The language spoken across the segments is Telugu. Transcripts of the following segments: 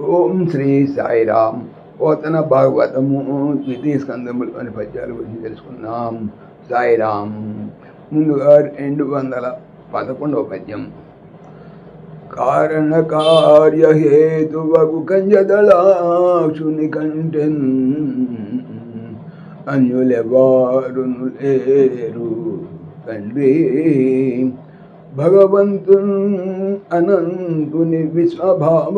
ఓం శ్రీ సాయిరామ్. పోతన భాగవతము ద్వితీయ స్కందములోని పద్యాల గురించి తెలుసుకున్నాం. సాయిరామ్. ముందుగా 211వ పద్యం. కారణ కార్య హేతువగు కంజదళాక్షుని కంటెన్ అన్యులెవారును లేరు తండ్రి భగవంతున్ అనంతుని విశ్వభావనోదారుని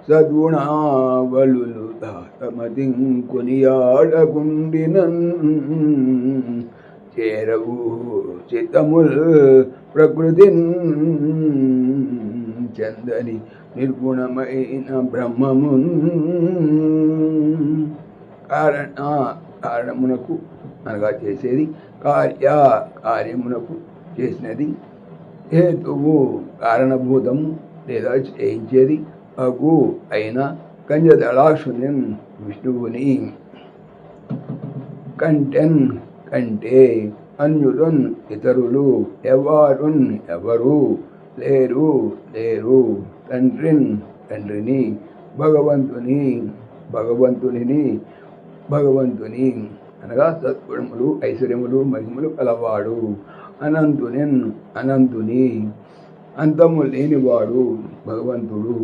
సద్గుణావళులు దాతమతిం కొనియాడకుండినన్ చేరవు చిత్తముల్ ప్రకృతిన్ చందని నిర్గుణమైన బ్రహ్మమున్ కారణమునకు అనగా చేసేది, కార్యమునకు చేసినది, హేతువు కారణభూతము లేదా చేయించేది అగు అయిన కంజదళాక్షుని విష్ణువుని కంటెన్ కంటే అన్యులున్ ఇతరులు ఎవరు లేరు తండ్రిని భగవంతుని అనగా సద్గుణములు ఐశ్వర్యములు మహిమలు కలవాడు. అనంతుని అంతము లేనివాడు భగవంతుడు.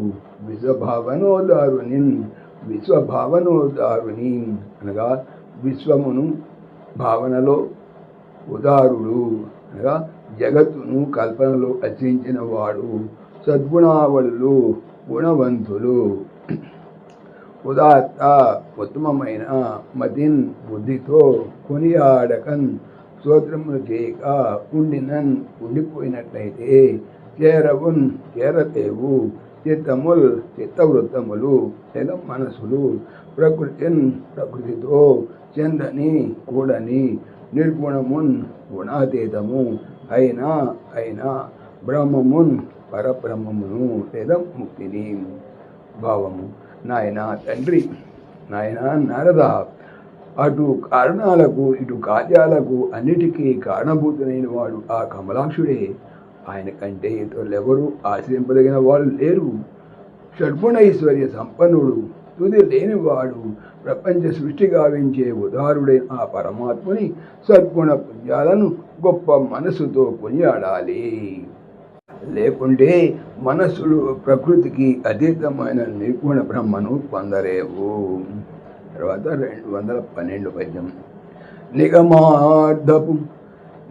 విశ్వభావనోదారుని అనగా విశ్వమును భావనలో ఉదారుడు అనగా జగత్తును కల్పనలో రచించిన వాడు. సద్గుణావళులు గుణవంతులు. ఉదాత్త ఉత్తమమైన మతిన్ బుద్ధితో కొనియాడకన్ స్తోత్రములు చేయక ఉండిపోయినట్లయితే చేరతేవు చిత్తవృత్తములు లేదా మనసులు ప్రకృతితో చెందని కూడని నిర్గుణమున్ గుణాతీతము అయినా బ్రహ్మమున్ పరబ్రహ్మమును లేదా ముక్తిని. భావము. నాయన తండ్రి, నాయన నారద, అటు కారణాలకు ఇటు కార్యాలకు అన్నిటికీ కారణభూతులైన వాడు ఆ కమలాక్షుడే. ఆయన కంటే ఇతరులెవరూ ఆశ్రయింపదగిన వాళ్ళు లేరు. షడ్గుణైశ్వర్య సంపన్నుడు, తుది లేనివాడు, ప్రపంచ సృష్టి గావించే ఉదారుడైన ఆ పరమాత్ముని సద్గుణ పుణ్యాలను గొప్ప మనసుతో కొనియాడాలి. లేకుంటే మనస్సులు ప్రకృతికి అతీతమైన నిర్గుణ బ్రహ్మను పొందలేవు. తర్వాత 212 పద్యం.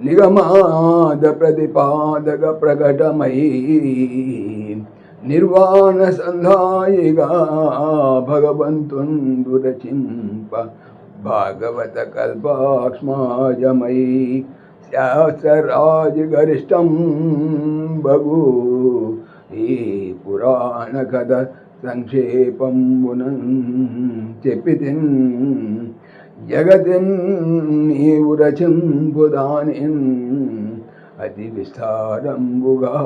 నిగమాద ప్రతిపాదక ప్రకటమై నిర్వాణ సంధాయిగా భగవంతుండు రచింప భాగవత కల్పాక్ష్మాజమై శాస్త్రరాజ గరిష్టం బగు ఈ పురాణ కథ సంక్షేపమునన్ చెప్పితిన్ జగతిన్ నీవు రచింపుదానిన్ అతి విస్తారంబుగా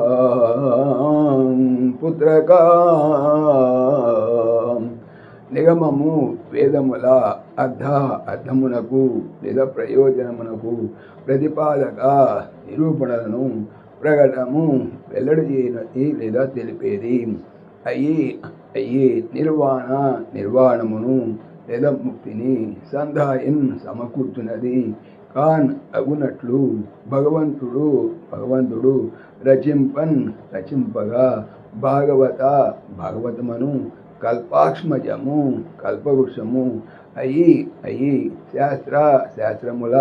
పుత్రకా. నిగమము వేదముల అర్థమునకు లేదా ప్రయోజనమునకు ప్రతిపాదక నిరూపణలను ప్రకటము వెల్లడి చేయనది లేదా తెలిపేది అయ్యి నిర్వాణమును లేదా ముక్తిని సంధాయిన్ సమకూర్చున్నది కాన్ అగునట్లు భగవంతుడు రచింపగా భాగవతమును కల్పాక్ష్మజము కల్పవృక్షము అయి శాస్త్రముల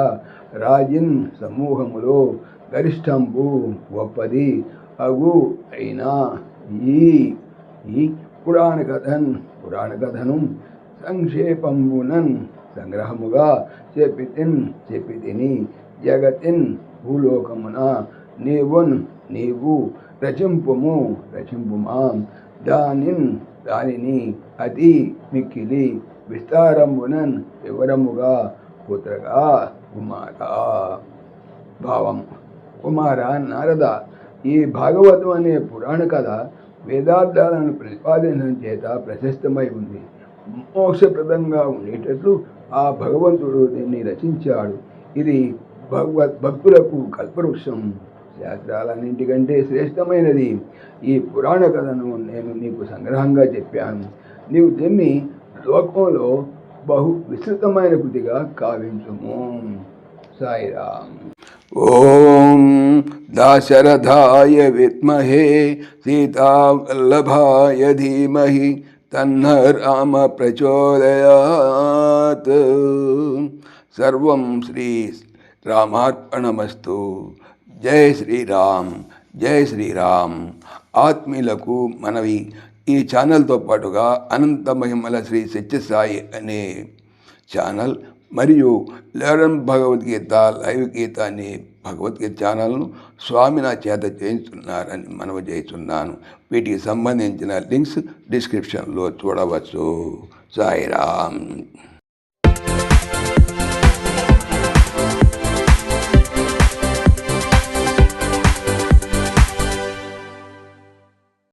రాజిన్ సమూహములో గరిష్టంబు గొప్పది అగు అయినా ఈ పురాణ కథను సంక్షేపంబునన్ సంగ్రహముగా చెప్పితిని జగతిన్ భూలోకమున నీవు రచింపుమా దానిని అతి మిక్కిలి విస్తారంబునన్ వివరముగా పుత్రగా కుమారా. భావం. కుమార నారద, ఈ భాగవతం అనే పురాణ కథ వేదార్థాలను ప్రతిపాదించడం చేత ప్రశస్తమై ఉంది. మోక్షప్రదంగా ఉండేటట్లు ఆ భగవంతుడు దీన్ని రచించాడు. ఇది భక్తులకు కల్పవృక్షం శాస్త్రాలన్నింటికంటే శ్రేష్టమైనది ఈ పురాణ కథను నేను నీకు సంగ్రహంగా చెప్పాను. నీవు దీన్ని లోకంలో బహు విస్తృతమైన కృతిగా కావించుము. సాయిరామ్. ఓం దాశరథాయ విద్మహే సీతావల్లభాయ ధీమహి తన్న రామ ప్రచోదయాత్. సర్వం శ్రీ రామార్పణమస్తు. జై శ్రీరామ్, జై శ్రీరామ్. ఆత్మీయులకు మనవి, ఈ ఛానల్తో పాటుగా అనంత మహిమల శ్రీ సత్యసాయి అనే ఛానల్ మరియు లెర్న్ భగవద్గీత లైవ్ గీత అనే భగవద్గీత ఛానల్ను స్వామి నా చేత చేయించున్నారని మనవి చేస్తున్నాను. వీటికి సంబంధించిన లింక్స్ డిస్క్రిప్షన్లో చూడవచ్చు. సాయిరామ్.